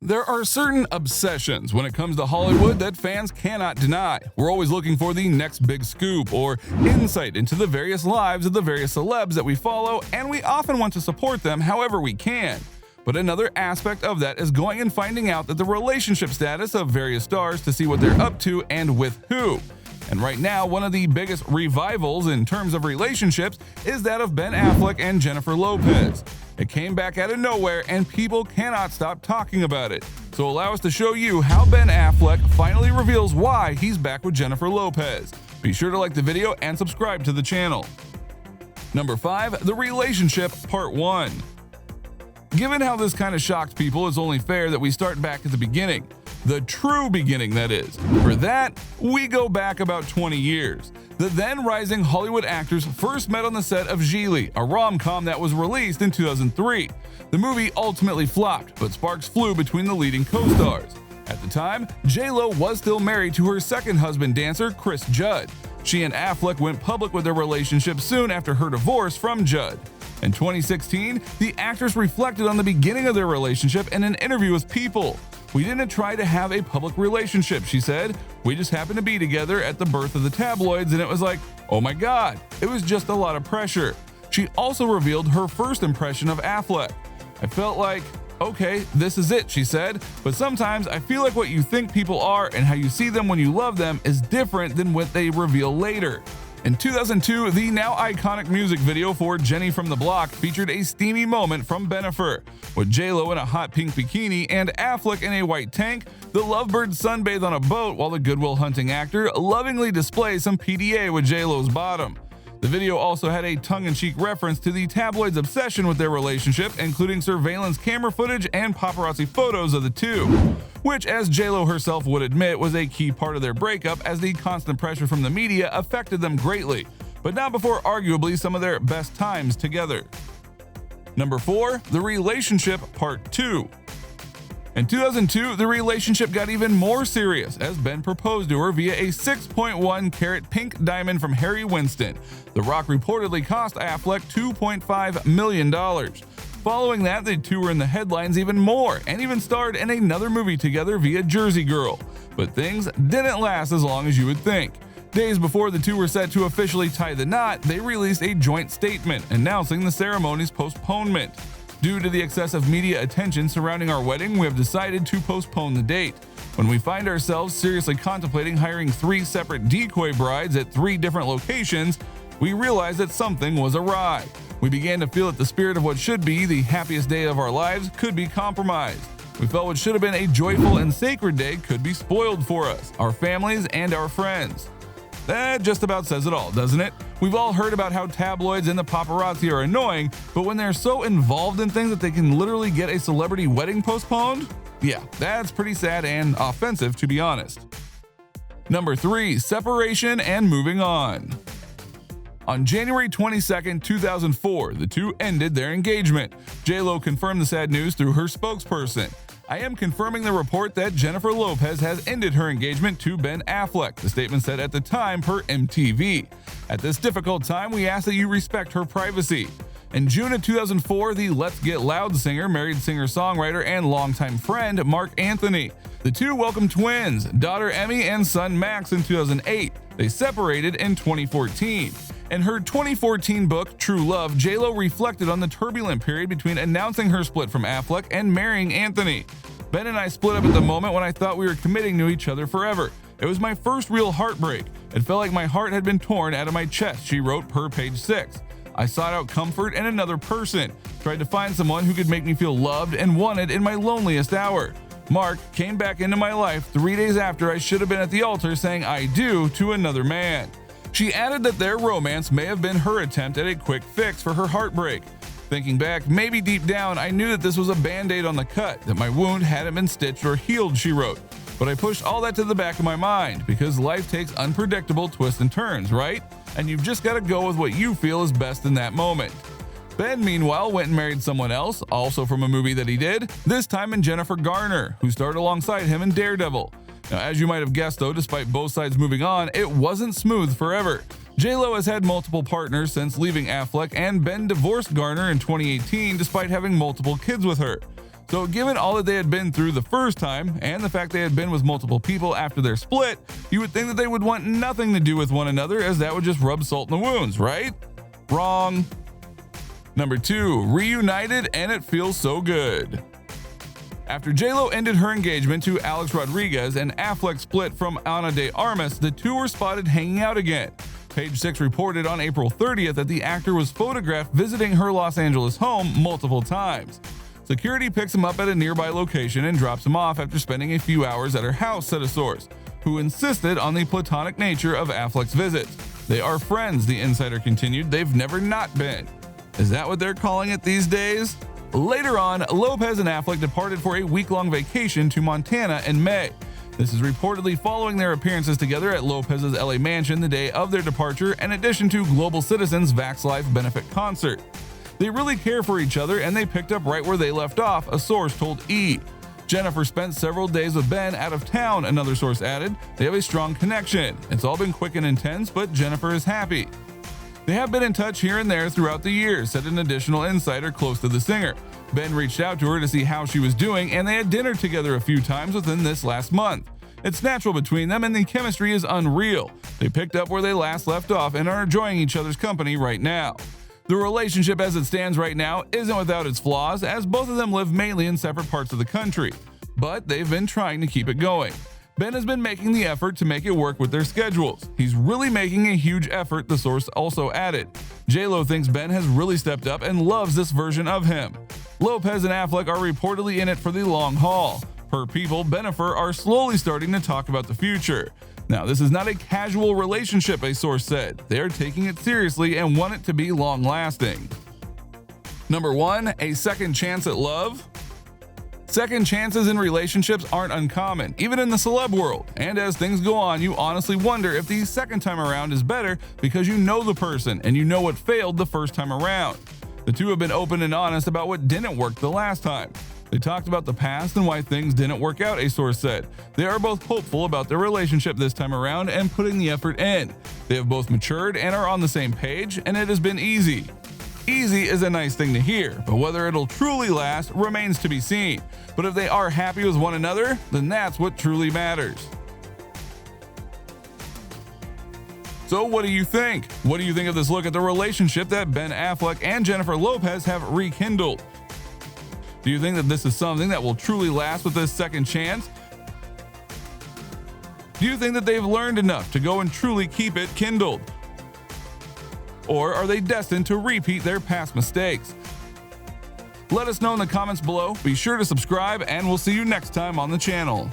There are certain obsessions when it comes to Hollywood that fans cannot deny. We're always looking for the next big scoop or insight into the various lives of the various celebs that we follow, and we often want to support them however we can. But another aspect of that is going and finding out that the relationship status of various stars to see what they're up to and with who. And right now, one of the biggest revivals in terms of relationships is that of Ben Affleck and Jennifer Lopez. It came back out of nowhere and people cannot stop talking about it. So allow us to show you how Ben Affleck finally reveals why he's back with Jennifer Lopez. Be sure to like the video and subscribe to the channel. Number 5. The Relationship Part 1. Given how this kind of shocked people, it's only fair that we start back at the beginning. The true beginning, that is. For that, we go back about 20 years. The then rising Hollywood actors first met on the set of Shouldnt, a rom-com that was released in 2003. The movie ultimately flopped, but sparks flew between the leading co-stars. At the time, J-Lo was still married to her second husband dancer, Kris Judd. She and Affleck went public with their relationship soon after her divorce from Judd. In 2016, the actress reflected on the beginning of their relationship in an interview with People. "We didn't try to have a public relationship," she said. "We just happened to be together at the birth of the tabloids, and it was like, oh my god, it was just a lot of pressure." She also revealed her first impression of Affleck. "I felt like, okay, this is it," she said, "but sometimes I feel like what you think people are and how you see them when you love them is different than what they reveal later." In 2002, the now iconic music video for Jenny from the Block featured a steamy moment from Bennifer. With J-Lo in a hot pink bikini and Affleck in a white tank, the lovebirds sunbathe on a boat while the Good Will Hunting actor lovingly displays some PDA with J-Lo's bottom. The video also had a tongue-in-cheek reference to the tabloids' obsession with their relationship, including surveillance camera footage and paparazzi photos of the two, which, as J-Lo herself would admit, was a key part of their breakup as the constant pressure from the media affected them greatly, but not before arguably some of their best times together. Number 4. The Relationship Part 2. In 2002, the relationship got even more serious as Ben proposed to her via a 6.1 carat pink diamond from Harry Winston. The rock reportedly cost Affleck $2.5 million. Following that, the two were in the headlines even more and even starred in another movie together via Jersey Girl. But things didn't last as long as you would think. Days before the two were set to officially tie the knot, they released a joint statement announcing the ceremony's postponement. "Due to the excessive media attention surrounding our wedding, we have decided to postpone the date. When we find ourselves seriously contemplating hiring 3 separate decoy brides at 3 different locations, we realized that something was awry. We began to feel that the spirit of what should be the happiest day of our lives could be compromised. We felt what should have been a joyful and sacred day could be spoiled for us, our families, and our friends." That just about says it all, doesn't it? We've all heard about how tabloids and the paparazzi are annoying, but when they're so involved in things that they can literally get a celebrity wedding postponed? Yeah, that's pretty sad and offensive, to be honest. Number 3. Separation and moving on. On January 22, 2004, the two ended their engagement. J-Lo confirmed the sad news through her spokesperson. "I am confirming the report that Jennifer Lopez has ended her engagement to Ben Affleck," the statement said at the time per MTV. "At this difficult time, we ask that you respect her privacy." In June of 2004, the Let's Get Loud singer married singer-songwriter and longtime friend Marc Anthony. The two welcomed twins, daughter Emmy and son Max, in 2008. They separated in 2014. In her 2014 book, True Love, J-Lo reflected on the turbulent period between announcing her split from Affleck and marrying Anthony. "Ben and I split up at the moment when I thought we were committing to each other forever. It was my first real heartbreak. It felt like my heart had been torn out of my chest," she wrote per page 6. "I sought out comfort in another person, tried to find someone who could make me feel loved and wanted in my loneliest hour. Marc came back into my life 3 days after I should have been at the altar saying I do to another man." She added that their romance may have been her attempt at a quick fix for her heartbreak. "Thinking back, maybe deep down I knew that this was a band-aid on the cut, that my wound hadn't been stitched or healed," she wrote. "But I pushed all that to the back of my mind because life takes unpredictable twists and turns, right? And you've just got to go with what you feel is best in that moment." Ben, meanwhile, went and married someone else, also from a movie that he did, this time in Jennifer Garner, who starred alongside him in Daredevil. Now, as you might have guessed though, despite both sides moving on, it wasn't smooth forever. J-Lo has had multiple partners since leaving Affleck, and Ben divorced Garner in 2018 despite having multiple kids with her. So given all that they had been through the first time, and the fact they had been with multiple people after their split, you would think that they would want nothing to do with one another, as that would just rub salt in the wounds, right? Wrong. Number 2, reunited and it feels so good. After J-Lo ended her engagement to Alex Rodriguez and Affleck split from Ana de Armas, the two were spotted hanging out again. Page 6 reported on April 30th that the actor was photographed visiting her Los Angeles home multiple times. Security picks him up at a nearby location and drops him off after spending a few hours at her house, said a source, who insisted on the platonic nature of Affleck's visits. They are friends, the insider continued. They've never not been. Is that what they're calling it these days? Later on, Lopez and Affleck departed for a week-long vacation to Montana in May. This is reportedly following their appearances together at Lopez's LA mansion the day of their departure, in addition to Global Citizens' Vax Life benefit concert. They really care for each other and they picked up right where they left off, a source told E! Jennifer spent several days with Ben out of town, another source added. They have a strong connection. It's all been quick and intense, but Jennifer is happy. They have been in touch here and there throughout the years, said an additional insider close to the singer. Ben reached out to her to see how she was doing, and they had dinner together a few times within this last month. It's natural between them and the chemistry is unreal. They picked up where they last left off and are enjoying each other's company right now. The relationship as it stands right now isn't without its flaws, as both of them live mainly in separate parts of the country. But they've been trying to keep it going. Ben has been making the effort to make it work with their schedules. He's really making a huge effort, the source also added. J-Lo thinks Ben has really stepped up and loves this version of him. Lopez and Affleck are reportedly in it for the long haul. Per People, Bennifer are slowly starting to talk about the future. Now, this is not a casual relationship, a source said. They are taking it seriously and want it to be long-lasting. Number 1, a second chance at love. Second chances in relationships aren't uncommon, even in the celeb world, and as things go on, you honestly wonder if the second time around is better because you know the person and you know what failed the first time around. The two have been open and honest about what didn't work the last time. They talked about the past and why things didn't work out, a source said. They are both hopeful about their relationship this time around and putting the effort in. They have both matured and are on the same page, and it has been easy. Easy is a nice thing to hear, but whether it'll truly last remains to be seen. But if they are happy with one another, then that's what truly matters. So what do you think? What do you think of this look at the relationship that Ben Affleck and Jennifer Lopez have rekindled? Do you think that this is something that will truly last with this second chance? Do you think that they've learned enough to go and truly keep it kindled? Or are they destined to repeat their past mistakes? Let us know in the comments below. Be sure to subscribe, and we'll see you next time on the channel.